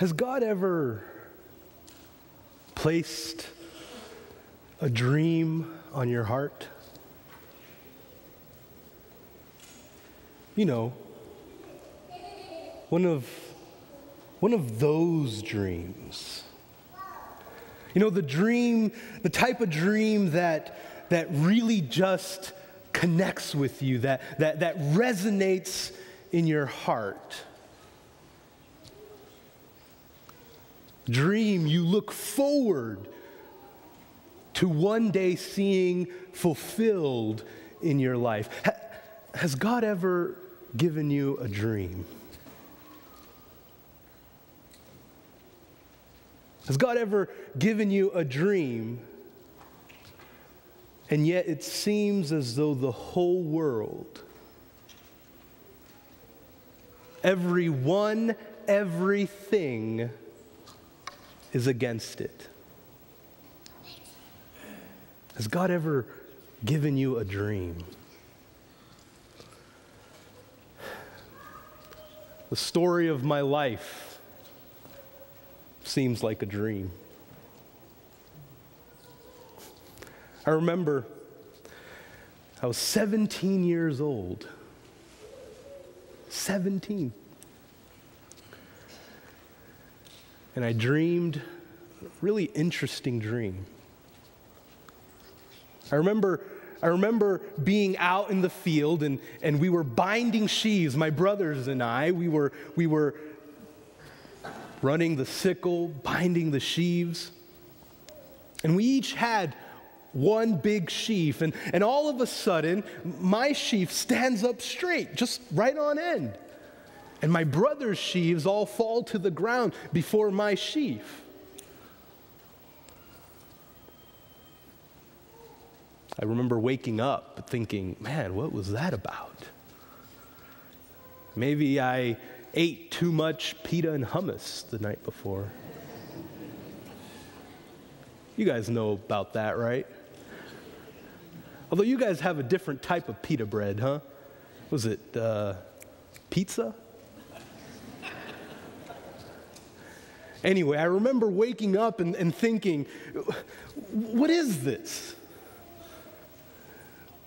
Has God ever placed a dream on your heart? You know, one of those dreams. You know, the type of dream that really just connects with you, that resonates in your heart. Dream you look forward to one day seeing fulfilled in your life. Has God ever given you a dream? Has God ever given you a dream, and yet it seems as though the whole world, everything is against it? Has God ever given you a dream? The story of my life seems like a dream. I remember I was 17 years old. 17. And I dreamed a really interesting dream. I remember being out in the field and we were binding sheaves, my brothers and I. We were running the sickle, binding the sheaves. And we each had one big sheaf. And all of a sudden, my sheaf stands up straight, just right on end. And my brother's sheaves all fall to the ground before my sheaf. I remember waking up thinking, man, what was that about? Maybe I ate too much pita and hummus the night before. You guys know about that, right? Although you guys have a different type of pita bread, huh? Was it pizza? Anyway, I remember waking up and thinking, what is this?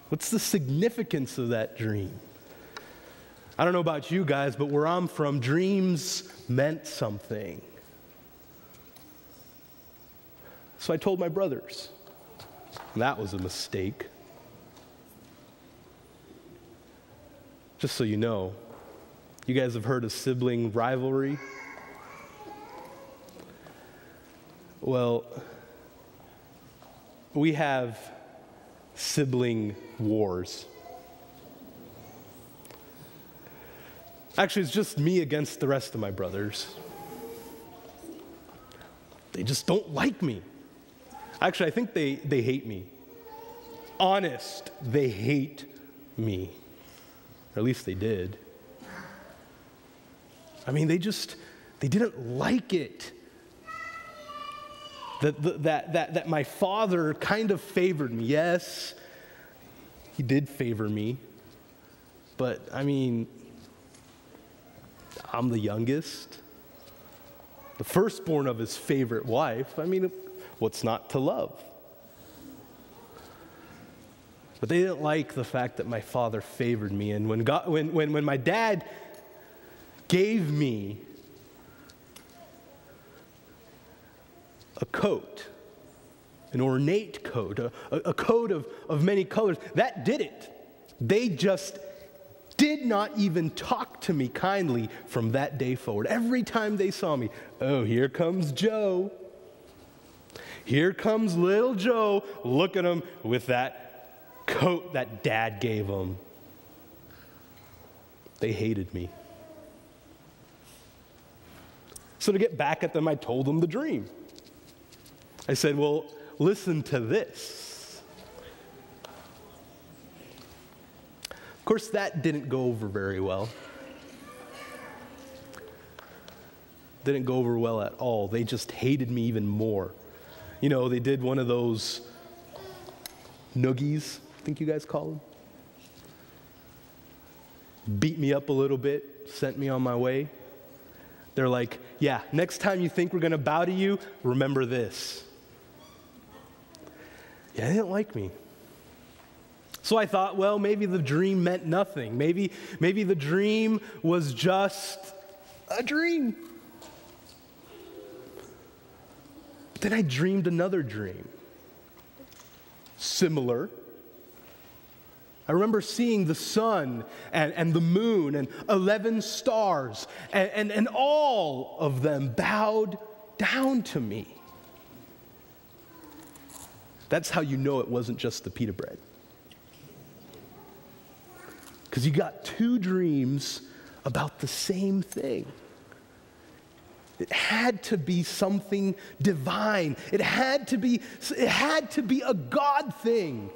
What's the significance of that dream? I don't know about you guys, but where I'm from, dreams meant something. So I told my brothers. That was a mistake. Just so you know, you guys have heard of sibling rivalry? Well, we have sibling wars. Actually, it's just me against the rest of my brothers. They just don't like me. Actually, I think they hate me. Honest, they hate me. Or at least they did. I mean, they didn't like it. That my father kind of favored me. Yes, he did favor me. But, I mean, I'm the youngest. The firstborn of his favorite wife. I mean, what's not to love? But they didn't like the fact that my father favored me. And when my dad gave me a coat, an ornate coat, a coat of many colors, that did it. They just did not even talk to me kindly from that day forward. Every time they saw me, oh, here comes Joe. Here comes little Joe. Look at him with that coat that Dad gave him. They hated me. So to get back at them, I told them the dream. I said, well, listen to this. Of course, that didn't go over very well. Didn't go over well at all. They just hated me even more. You know, they did one of those noogies, I think you guys call them. Beat me up a little bit, sent me on my way. They're like, yeah, next time you think we're going to bow to you, remember this. Yeah, they didn't like me. So I thought, well, maybe the dream meant nothing. Maybe the dream was just a dream. But then I dreamed another dream. Similar. I remember seeing the sun and the moon and 11 stars, and all of them bowed down to me. That's how you know it wasn't just the pita bread. Because you got two dreams about the same thing. It had to be something divine. It had to be a God thing.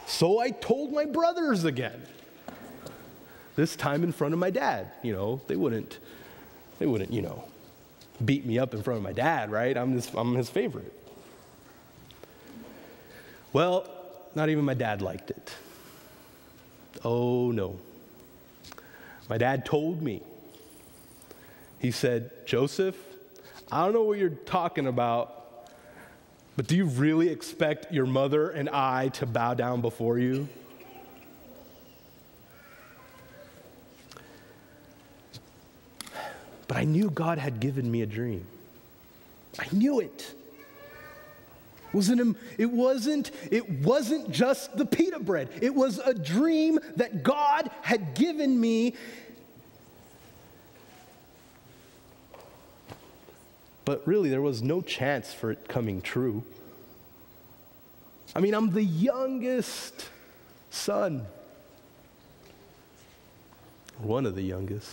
So I told my brothers again. This time in front of my dad. They wouldn't, beat me up in front of my dad, right? I'm his favorite. Well, not even my dad liked it. Oh, no. My dad told me. He said, Joseph, I don't know what you're talking about, but do you really expect your mother and I to bow down before you? But I knew God had given me a dream. I knew it. It wasn't just the pita bread. It was a dream that God had given me. But really, there was no chance for it coming true. I mean, I'm the youngest son. One of the youngest.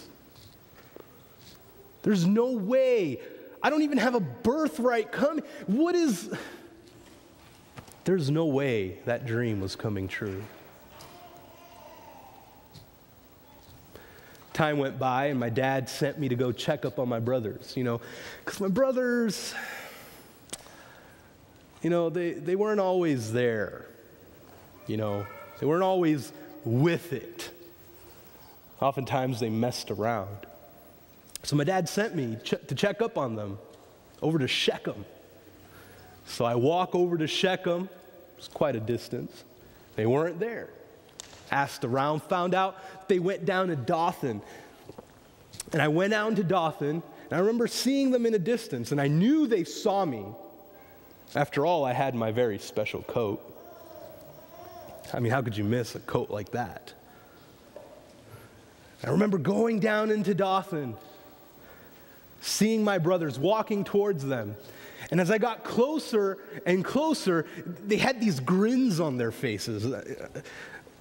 There's no way. I don't even have a birthright coming. There's no way that dream was coming true. Time went by, and my dad sent me to go check up on my brothers, because my brothers, they weren't always there, they weren't always with it. Oftentimes they messed around. So my dad sent me to check up on them, over to Shechem. So I walk over to Shechem. It's quite a distance. They weren't there. Asked around, found out they went down to Dothan. And I went out into Dothan, and I remember seeing them in a distance, and I knew they saw me. After all, I had my very special coat. I mean, how could you miss a coat like that? I remember going down into Dothan, seeing my brothers, walking towards them. And as I got closer and closer, they had these grins on their faces.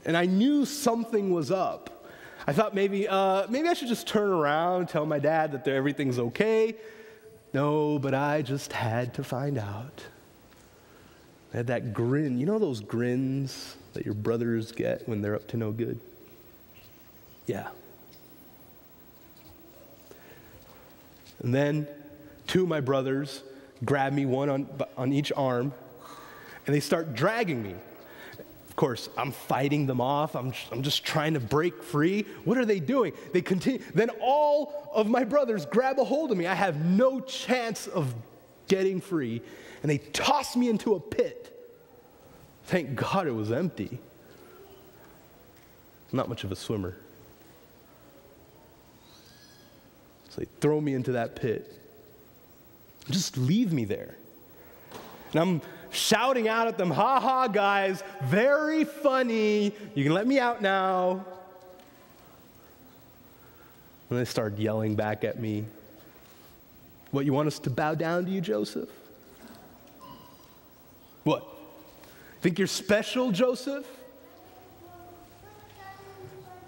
And I knew something was up. I thought maybe I should just turn around and tell my dad that everything's okay. No, but I just had to find out. I had that grin. You know those grins that your brothers get when they're up to no good? Yeah. And then two of my brothers grab me, one on each arm, and they start dragging me. Of course, I'm fighting them off. I'm just trying to break free. What are they doing? They continue. Then all of my brothers grab a hold of me. I have no chance of getting free, and they toss me into a pit. Thank God it was empty. I'm not much of a swimmer. So they throw me into that pit. Just leave me there. And I'm shouting out at them, ha ha guys, very funny. You can let me out now. And they started yelling back at me. What, you want us to bow down to you, Joseph? What? Think you're special, Joseph?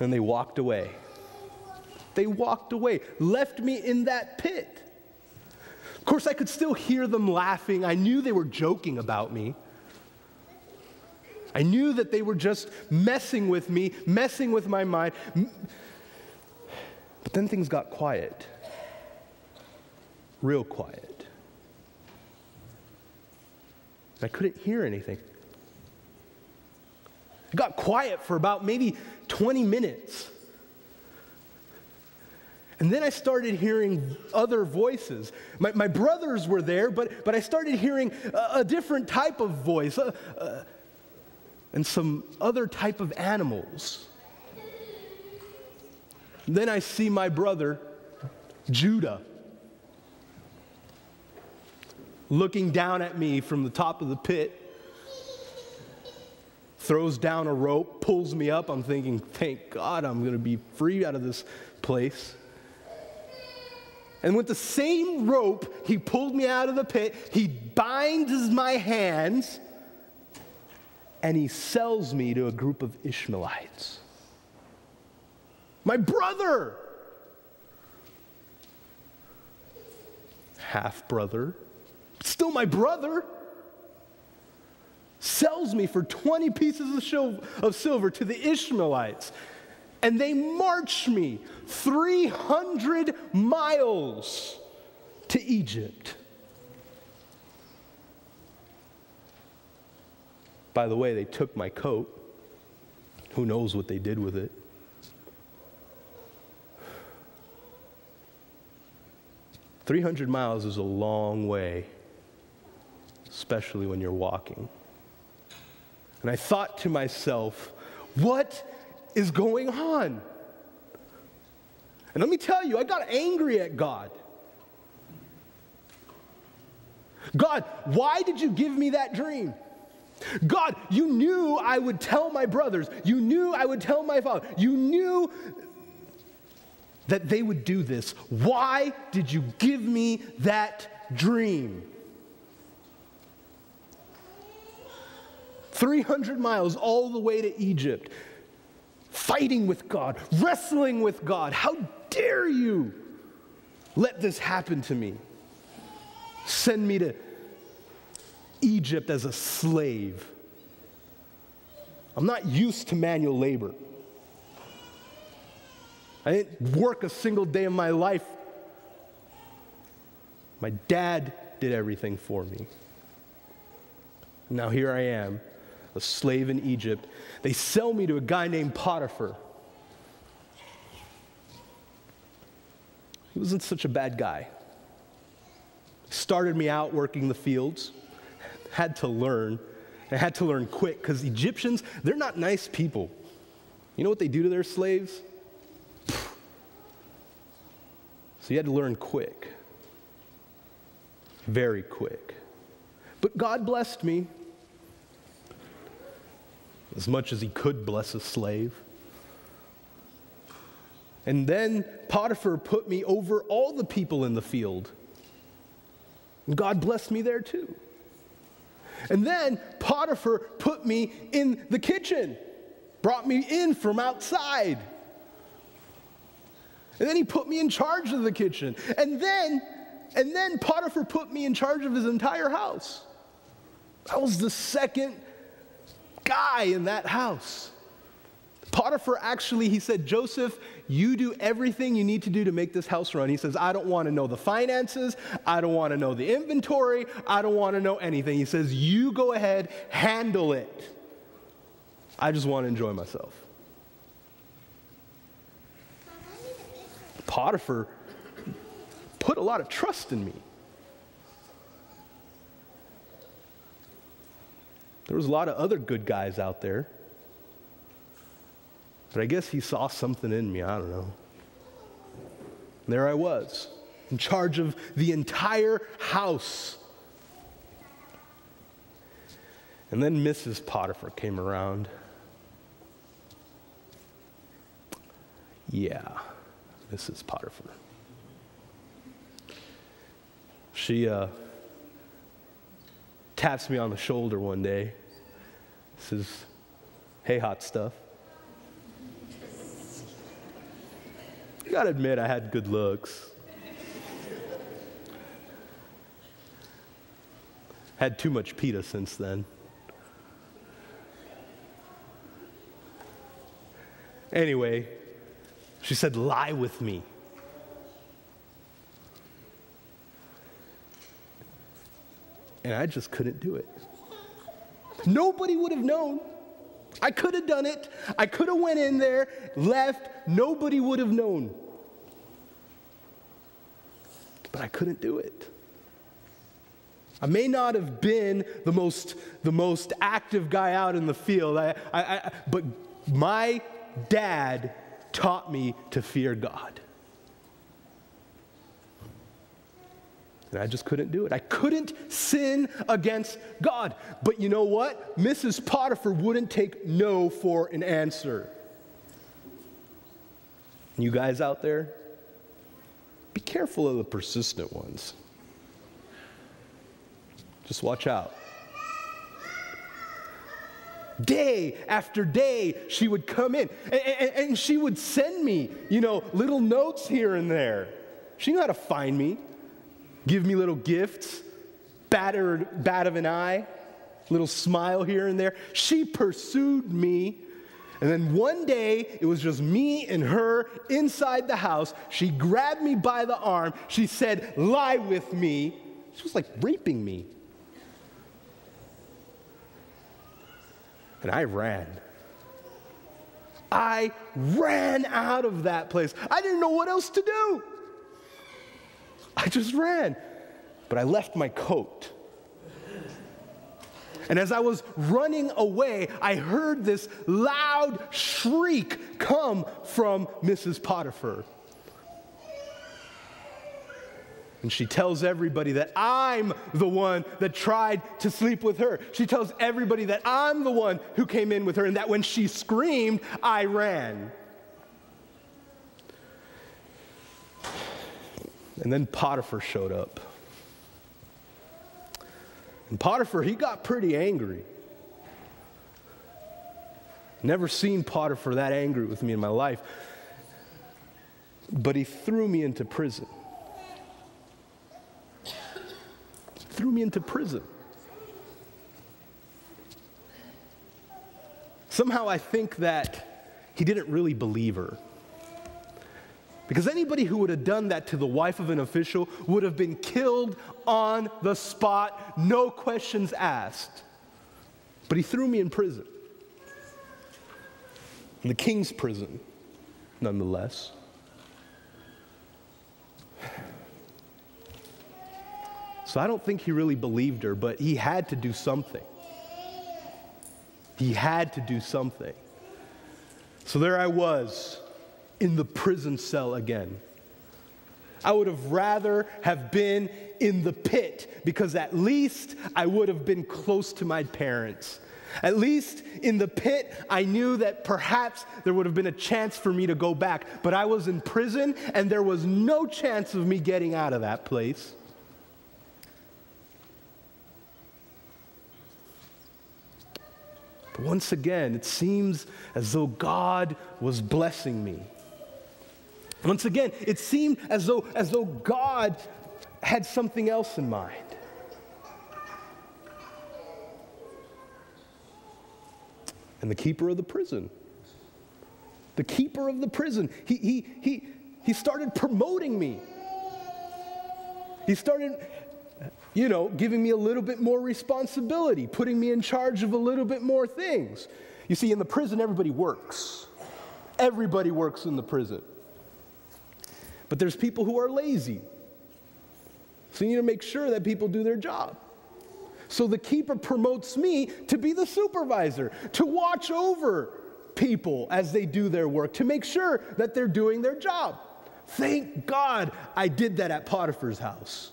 And they walked away. They walked away, left me in that pit. Of course, I could still hear them laughing. I knew they were joking about me. I knew that they were just messing with me, messing with my mind. But then things got quiet. Real quiet. I couldn't hear anything. It got quiet for about maybe 20 minutes. And And then I started hearing other voices. My brothers were there, but I started hearing a different type of voice and some other type of animals. And then I see my brother, Judah, looking down at me from the top of the pit, throws down a rope, pulls me up. I'm thinking, thank God I'm going to be free out of this place. And with the same rope, he pulled me out of the pit, he binds my hands, and he sells me to a group of Ishmaelites. My brother, half-brother, still my brother, sells me for 20 pieces of silver to the Ishmaelites. And they march me 300 miles to Egypt. By the way, they took my coat. Who knows what they did with it? "300 miles is a long way, especially when you're walking." And I thought to myself, what is going on? And let me tell you, I got angry at God. God, why did you give me that dream? God, you knew I would tell my brothers. You knew I would tell my father. You knew that they would do this. Why did you give me that dream? 300 miles all the way to Egypt, fighting with God, wrestling with God. How dare you let this happen to me? Send me to Egypt as a slave. I'm not used to manual labor. I didn't work a single day of my life. My dad did everything for me. Now here I am, a slave in Egypt. They sell me to a guy named Potiphar. He wasn't such a bad guy. Started me out working the fields. Had to learn. I had to learn quick because Egyptians, they're not nice people. You know what they do to their slaves? So you had to learn quick. Very quick. But God blessed me as much as he could bless a slave. And then Potiphar put me over all the people in the field. And God blessed me there too. And then Potiphar put me in the kitchen, brought me in from outside. And then he put me in charge of the kitchen. And then Potiphar put me in charge of his entire house. I was the second guy in that house. Potiphar actually, he said, "Joseph, you do everything you need to do to make this house run." He says, "I don't want to know the finances. I don't want to know the inventory. I don't want to know anything." He says, "You go ahead, handle it. I just want to enjoy myself." Potiphar put a lot of trust in me. There was a lot of other good guys out there. But I guess he saw something in me, I don't know. And there I was, in charge of the entire house. And then Mrs. Potiphar came around. Yeah, Mrs. Potiphar. She taps me on the shoulder one day, says, "Hey, hot stuff." I gotta admit, I had good looks. Had too much pita since then. Anyway, she said, "Lie with me." And I just couldn't do it. Nobody would have known. I could have done it. I could have went in there, left. Nobody would have known. but I couldn't do it. I may not have been the most active guy out in the field, but my dad taught me to fear God. And I just couldn't do it. I couldn't sin against God. But you know what? Mrs. Potiphar wouldn't take no for an answer. You guys out there, be careful of the persistent ones. Just watch out. Day after day, she would come in, and she would send me, little notes here and there. She knew how to find me, give me little gifts, bat of an eye, little smile here and there. She pursued me, and then one day, it was just me and her inside the house. She grabbed me by the arm. She said, "Lie with me." She was like raping me. And I ran. I ran out of that place. I didn't know what else to do. I just ran. But I left my coat. And as I was running away, I heard this loud shriek come from Mrs. Potiphar. And she tells everybody that I'm the one that tried to sleep with her. She tells everybody that I'm the one who came in with her, and that when she screamed, I ran. And then Potiphar showed up. And Potiphar, he got pretty angry. Never seen Potiphar that angry with me in my life. But he threw me into prison. Threw me into prison. Somehow I think that he didn't really believe her. Because anybody who would have done that to the wife of an official would have been killed on the spot, no questions asked. But he threw me in prison. In the king's prison, nonetheless. So I don't think he really believed her, but he had to do something. He had to do something. So there I was in the prison cell again. I would have rather have been in the pit, because at least I would have been close to my parents. At least in the pit, I knew that perhaps there would have been a chance for me to go back. But I was in prison, and there was no chance of me getting out of that place. But once again, it seems as though God was blessing me. Once again, it seemed as though God had something else in mind. And the keeper of the prison, he started promoting me. He started, giving me a little bit more responsibility, putting me in charge of a little bit more things. You see, in the prison, everybody works. Everybody works in the prison. But there's people who are lazy. So you need to make sure that people do their job. So the keeper promotes me to be the supervisor, to watch over people as they do their work, to make sure that they're doing their job. Thank God I did that at Potiphar's house.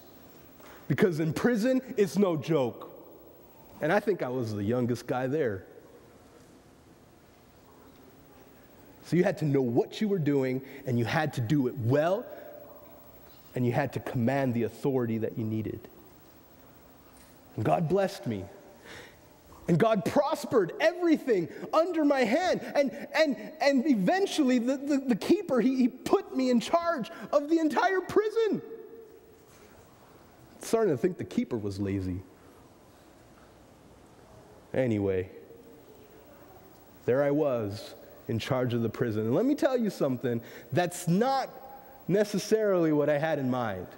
Because in prison, it's no joke. And I think I was the youngest guy there. So you had to know what you were doing, and you had to do it well, and you had to command the authority that you needed. And God blessed me. And God prospered everything under my hand. And eventually, the keeper, he put me in charge of the entire prison. I'm starting to think the keeper was lazy. Anyway, there I was in charge of the prison. And let me tell you something, that's not necessarily what I had in mind.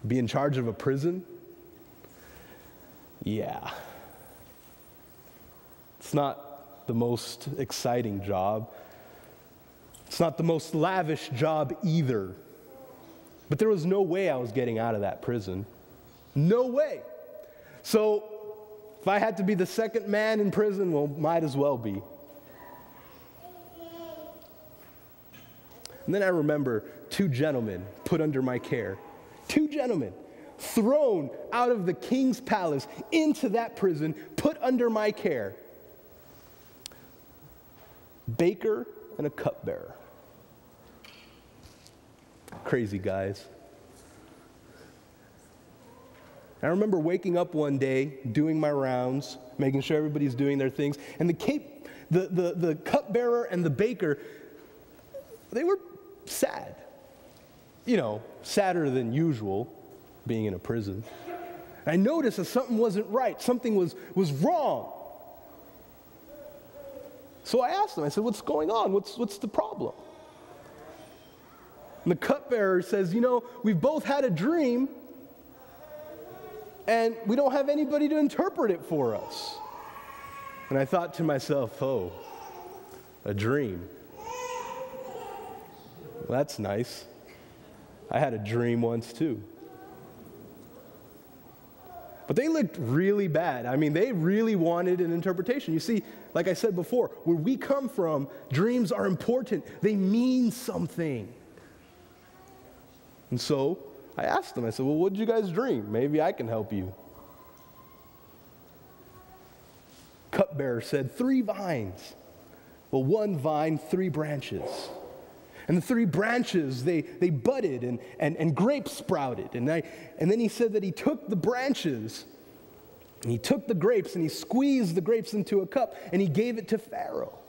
Be in charge of a prison? Yeah. It's not the most exciting job. It's not the most lavish job either. But there was no way I was getting out of that prison. No way. So if I had to be the second man in prison, well, might as well be. And then I remember 2 gentlemen put under my care. 2 gentlemen thrown out of the king's palace into that prison, put under my care. Baker and a cupbearer. Crazy guys. I remember waking up one day, doing my rounds, making sure everybody's doing their things, and the cupbearer and the baker, they were sad. You know, sadder than usual, being in a prison. I noticed that something wasn't right. Something was wrong. So I asked them, I said, what's going on? What's the problem? And the cupbearer says, you know, we've both had a dream, and we don't have anybody to interpret it for us. And I thought to myself, oh, a dream. Well, that's nice. I had a dream once too. But they looked really bad. I mean, they really wanted an interpretation. You see, like I said before, where we come from, dreams are important. They mean something. And so I asked them, I said, well, what did you guys dream? Maybe I can help you. Cupbearer said, 3 vines. Well, 1 vine, 3 branches. And the 3 branches, they budded and grapes sprouted. And then he said that he took the branches, and he took the grapes, and he squeezed the grapes into a cup, and he gave it to Pharaoh.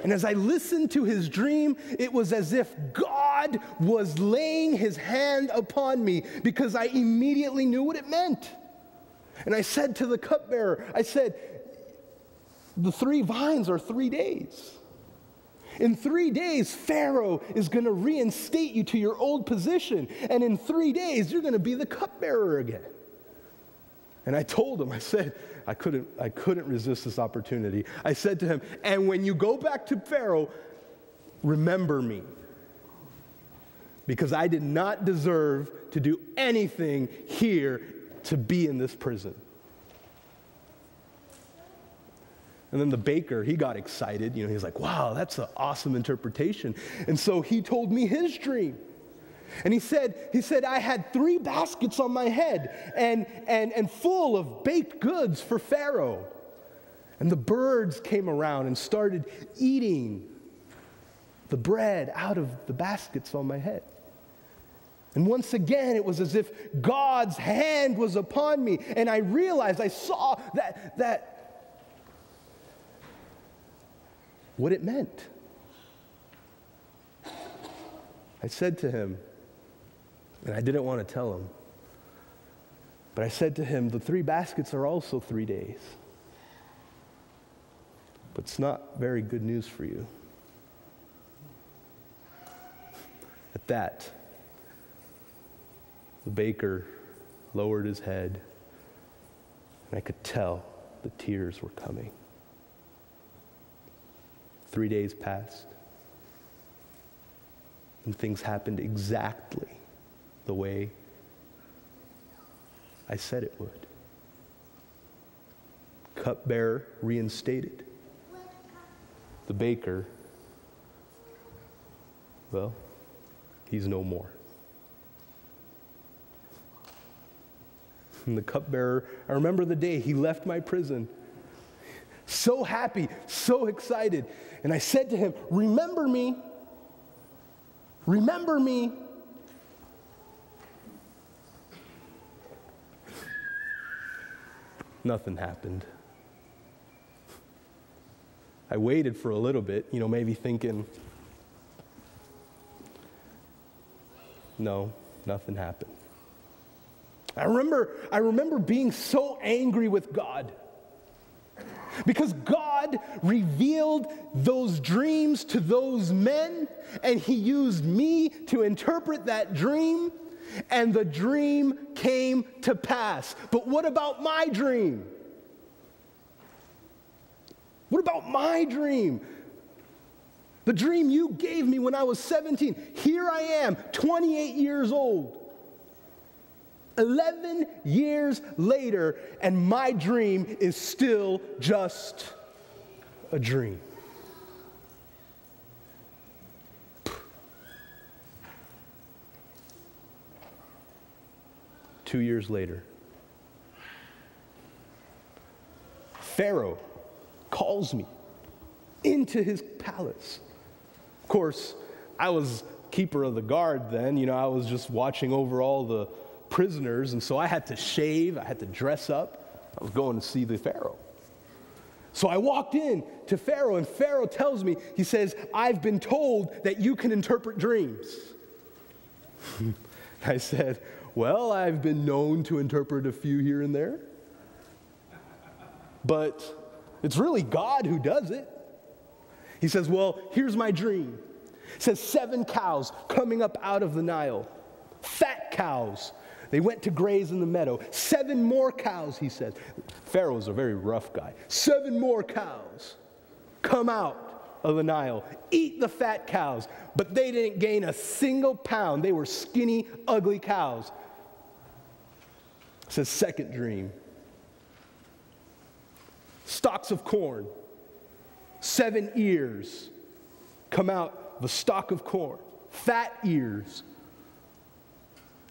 And as I listened to his dream, it was as if God was laying his hand upon me, because I immediately knew what it meant. And I said to the cupbearer, I said, the 3 vines are 3 days. In 3 days, Pharaoh is going to reinstate you to your old position. And in 3 days, you're going to be the cupbearer again. And I told him, I said, I couldn't resist this opportunity. I said to him, and when you go back to Pharaoh, remember me. Because I did not deserve to do anything here to be in this prison. And then the baker, he got excited. You know, he's like, wow, that's an awesome interpretation. And so he told me his dream. And he said, I had 3 baskets on my head and full of baked goods for Pharaoh. And the birds came around and started eating the bread out of the baskets on my head. And once again, it was as if God's hand was upon me. And I realized, I saw that what it meant. I said to him, and I didn't want to tell him, but I said to him, the 3 baskets are also 3 days. But it's not very good news for you. At that, the baker lowered his head, and I could tell the tears were coming. 3 days passed, and things happened exactly the way I said it would. Cupbearer reinstated. The baker, well, he's no more. And the cupbearer, I remember the day he left my prison. So happy, so excited. And I said to him, remember me. Remember me. Nothing happened. I waited for a little bit, you know, maybe thinking, no, nothing happened. I remember being so angry with God. Because God revealed those dreams to those men, and he used me to interpret that dream, and the dream came to pass. But what about my dream? What about my dream? The dream you gave me when I was 17. Here I am, 28 years old. 11 years later, and my dream is still just a dream. Two years later, Pharaoh calls me into his palace. Of course, I was keeper of the guard then. I was just watching over all the prisoners, and so I had to shave, I had to dress up. I was going to see the Pharaoh. So I walked in to Pharaoh, and Pharaoh tells me, he says, I've been told that you can interpret dreams. I said, well, I've been known to interpret a few here and there, but it's really God who does it. He says, well, here's my dream. It says 7 cows coming up out of the Nile, fat cows. They went to graze in the meadow. 7 more cows, he says. Pharaoh's a very rough guy. 7 more cows come out of the Nile, eat the fat cows, but they didn't gain a single pound. They were skinny, ugly cows. It says second dream. Stalks of corn, 7 ears come out the stalk of corn, fat ears.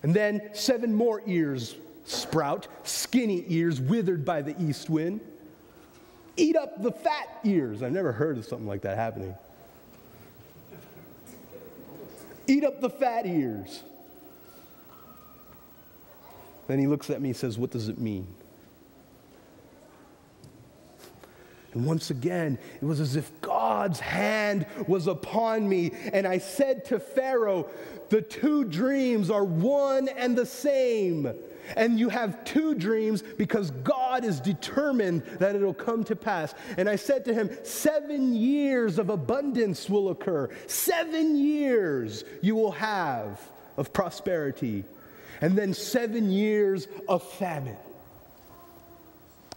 And then 7 more ears sprout, skinny ears withered by the east wind. Eat up the fat ears. I've never heard of something like that happening. Eat up the fat ears. Then he looks at me and says, what does it mean? And once again, it was as if God's hand was upon me. And I said to Pharaoh, the 2 dreams are one and the same. And you have 2 dreams because God is determined that it'll come to pass. And I said to him, 7 years of abundance will occur. 7 years you will have of prosperity. And then 7 years of famine.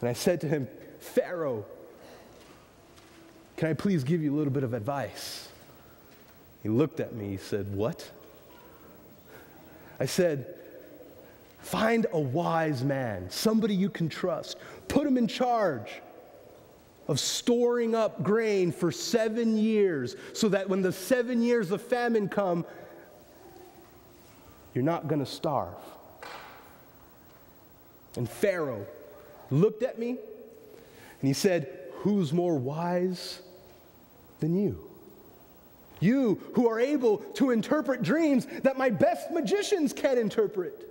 And I said to him, Pharaoh, can I please give you a little bit of advice? He looked at me, he said, what? I said, find a wise man, somebody you can trust. Put him in charge of storing up grain for 7 years so that when the 7 years of famine come, you're not going to starve. And Pharaoh looked at me and he said, who's more wise than you? You who are able to interpret dreams that my best magicians can't interpret.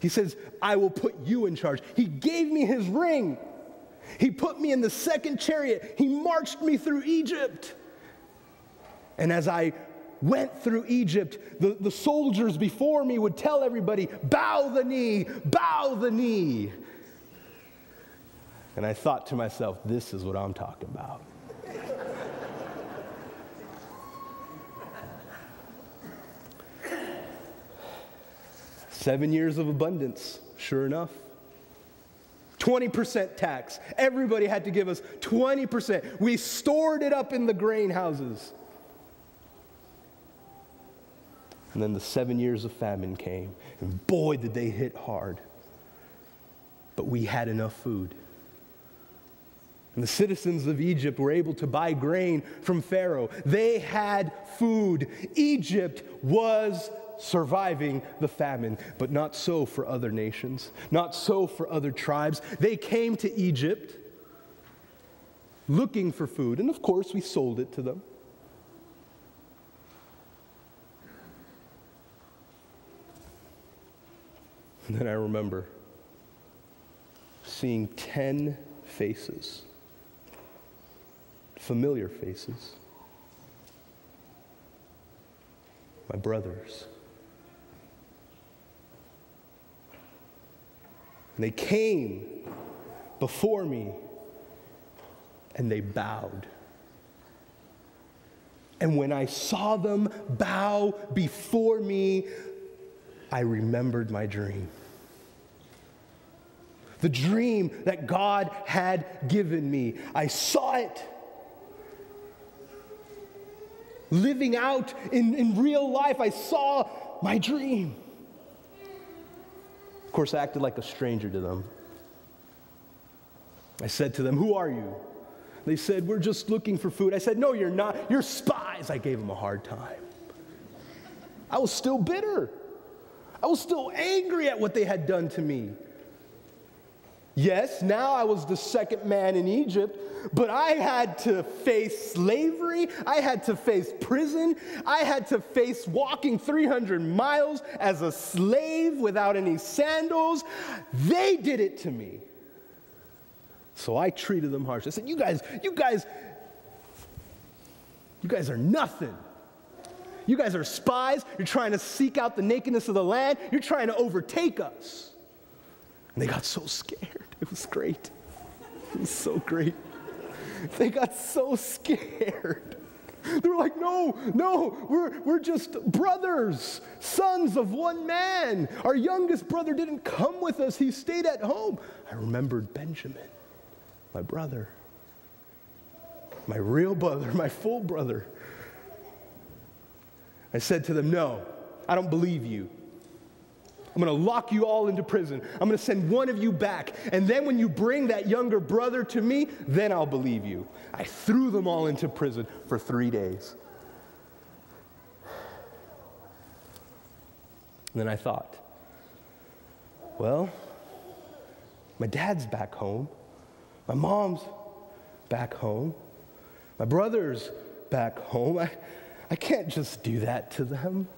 He says, I will put you in charge. He gave me his ring. He put me in the 2nd chariot. He marched me through Egypt. And as I went through Egypt, the soldiers before me would tell everybody, bow the knee, bow the knee. And I thought to myself, this is what I'm talking about. Seven years of abundance, sure enough. 20% tax. Everybody had to give us 20%. We stored it up in the grain houses. And then the 7 years of famine came, and boy, did they hit hard. But we had enough food. And the citizens of Egypt were able to buy grain from Pharaoh. They had food. Egypt was surviving the famine, but not so for other nations, not so for other tribes. They came to Egypt looking for food, and of course we sold it to them. And then I remember seeing 10 faces, familiar faces, my brothers. And they came before me and they bowed. And when I saw them bow before me, I remembered my dream. The dream that God had given me. I saw it. living out in real life. I saw my dream. Of course, I acted like a stranger to them. I said to them, "Who are you?" They said, "We're just looking for food." I said, "No, you're not. You're spies." I gave them a hard time. I was still bitter. I was still angry at what they had done to me. Yes, now I was the second man in Egypt, but I had to face slavery. I had to face prison. I had to face walking 300 miles as a slave without any sandals. They did it to me. So I treated them harsh. I said, you guys are nothing. You guys are spies. You're trying to seek out the nakedness of the land. You're trying to overtake us. And they got so scared. It was great. It was so great. They got so scared. They were like, no, we're just brothers, sons of one man. Our youngest brother didn't come with us. He stayed at home. I remembered Benjamin, my brother, my real brother, my full brother. I said to them, "No, I don't believe you. I'm going to lock you all into prison. I'm going to send one of you back. And then when you bring that younger brother to me, then I'll believe you." I threw them all into prison for 3 days. And then I thought, well, my dad's back home. My mom's back home. My brother's back home. I can't just do that to them.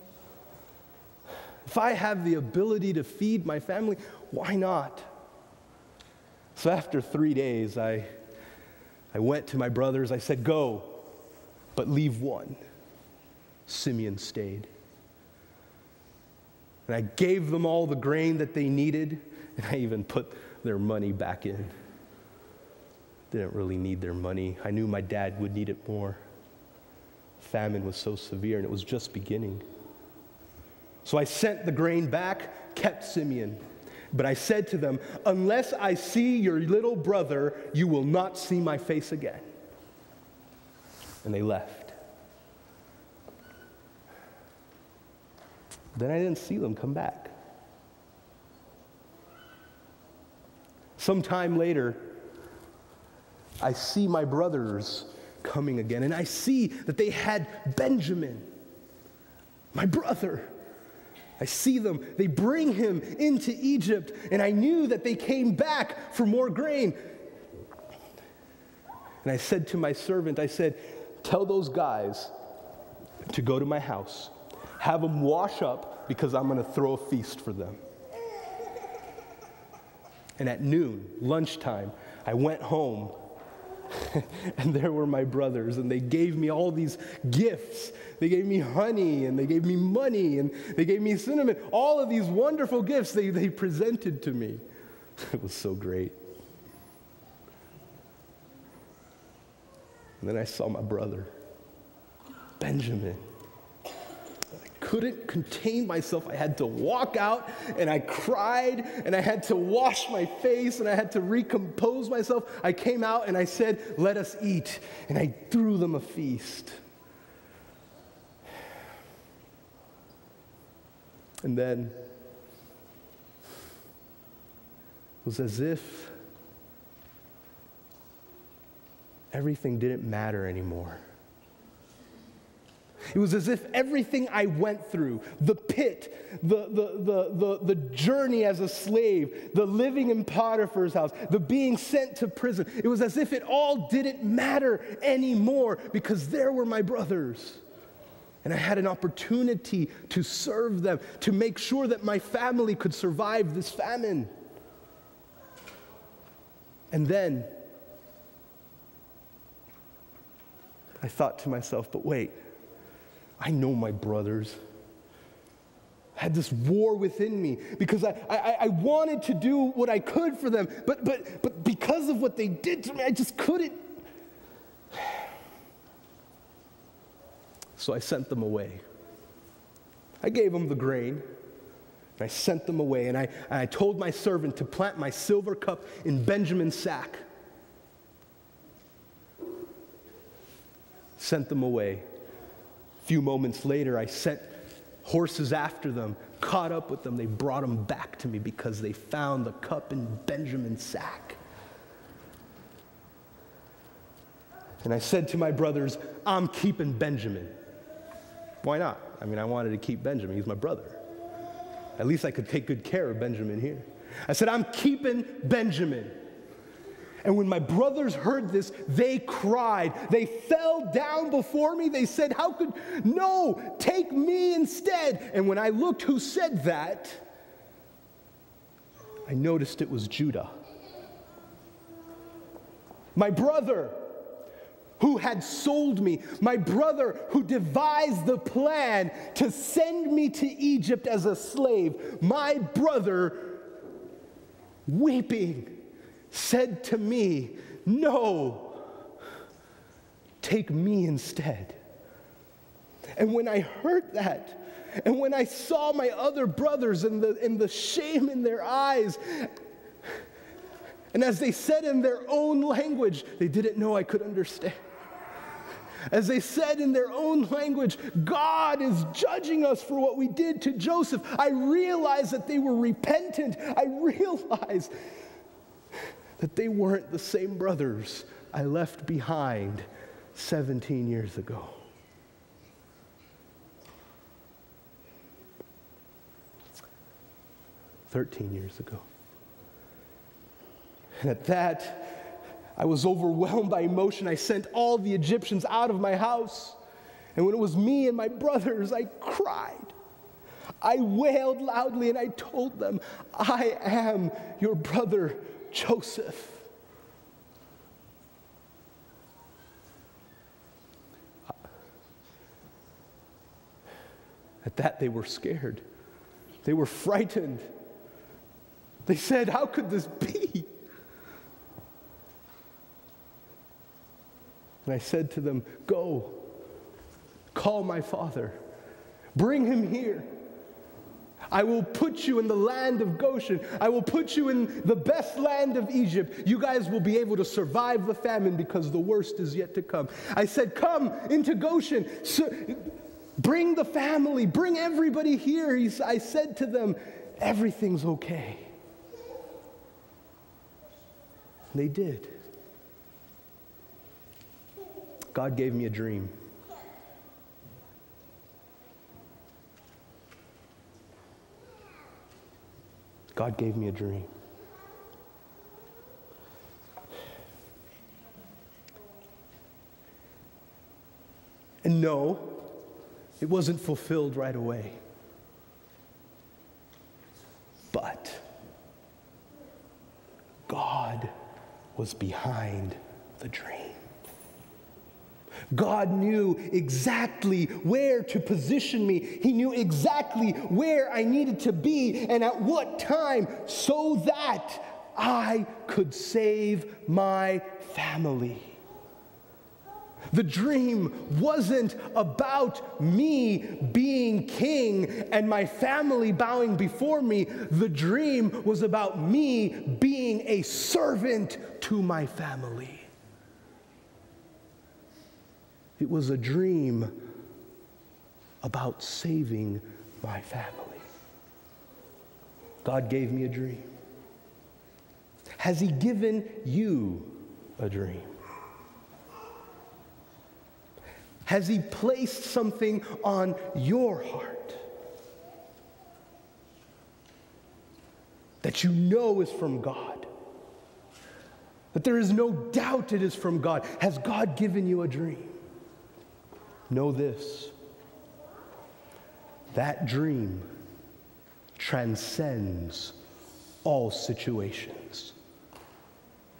If I have the ability to feed my family, why not? So after 3 days, I went to my brothers. I said, "Go, but leave one." Simeon stayed. And I gave them all the grain that they needed, and I even put their money back in. Didn't really need their money. I knew my dad would need it more. Famine was so severe, and it was just beginning. So I sent the grain back, kept Simeon. But I said to them, "Unless I see your little brother, you will not see my face again." And they left. Then I didn't see them come back. Sometime later, I see my brothers coming again, and I see that they had Benjamin, my brother. I see them. They bring him into Egypt, and I knew that they came back for more grain. And I said to my servant, I said, "Tell those guys to go to my house. Have them wash up, because I'm going to throw a feast for them." And at noon, lunchtime, I went home, and there were my brothers, and they gave me all these gifts. They gave me honey, and they gave me money, and they gave me cinnamon. All of these wonderful gifts they presented to me. It was so great. And then I saw my brother, Benjamin. I couldn't contain myself. I had to walk out, and I cried, and I had to wash my face, and I had to recompose myself. I came out, and I said, "Let us eat." And I threw them a feast. And then it was as if everything didn't matter anymore. It was as if everything I went through, the pit, the journey as a slave, the living in Potiphar's house, the being sent to prison, it was as if it all didn't matter anymore, because there were my brothers. And I had an opportunity to serve them, to make sure that my family could survive this famine. And then I thought to myself, but wait, I know my brothers. I had this war within me because I wanted to do what I could for them, but because of what they did to me, I just couldn't. So I sent them away. I gave them the grain, and I sent them away, and I told my servant to plant my silver cup in Benjamin's sack. Sent them away. few moments later, I sent horses after them, caught up with them. They brought them back to me because they found the cup in Benjamin's sack. And I said to my brothers, I'm keeping Benjamin. Why not? I mean, I wanted to keep Benjamin. He's my brother. At least I could take good care of Benjamin here. I said, I'm keeping Benjamin. And when my brothers heard this, they cried. They fell down before me. They said, no, take me instead. And when I looked who said that, I noticed it was Judah. My brother who had sold me, my brother who devised the plan to send me to Egypt as a slave, my brother, weeping, said to me, no, take me instead. And when I heard that, and when I saw my other brothers and the shame in their eyes, and as they said in their own language, they didn't know I could understand. As they said in their own language, God is judging us for what we did to Joseph. I realized that they were repentant. I realized that they weren't the same brothers I left behind 17 years ago. "13 years ago. And at that, I was overwhelmed by emotion. I sent all the Egyptians out of my house. And when it was me and my brothers, I cried. I wailed loudly and I told them, I am your brother Joseph. At that, they were scared. They were frightened. They said, how could this be? And I said to them, go, call my father, bring him here. I will put you in the land of Goshen. I will put you in the best land of Egypt. You guys will be able to survive the famine because the worst is yet to come. I said, come into Goshen. Bring the family. Bring everybody here. I said to them, everything's okay. And they did. God gave me a dream. God gave me a dream. And no, it wasn't fulfilled right away. But God was behind the dream. God knew exactly where to position me. He knew exactly where I needed to be and at what time so that I could save my family. The dream wasn't about me being king and my family bowing before me. The dream was about me being a servant to my family. It was a dream about saving my family. God gave me a dream. Has He given you a dream? Has He placed something on your heart that you know is from God? That there is no doubt it is from God? Has God given you a dream? Know this, that dream transcends all situations,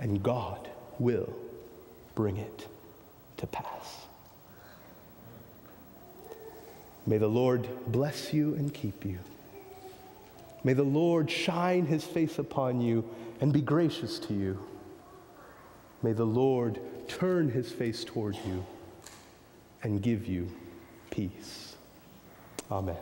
and God will bring it to pass. May the Lord bless you and keep you. May the Lord shine His face upon you and be gracious to you. May the Lord turn His face toward you and give you peace. Amen.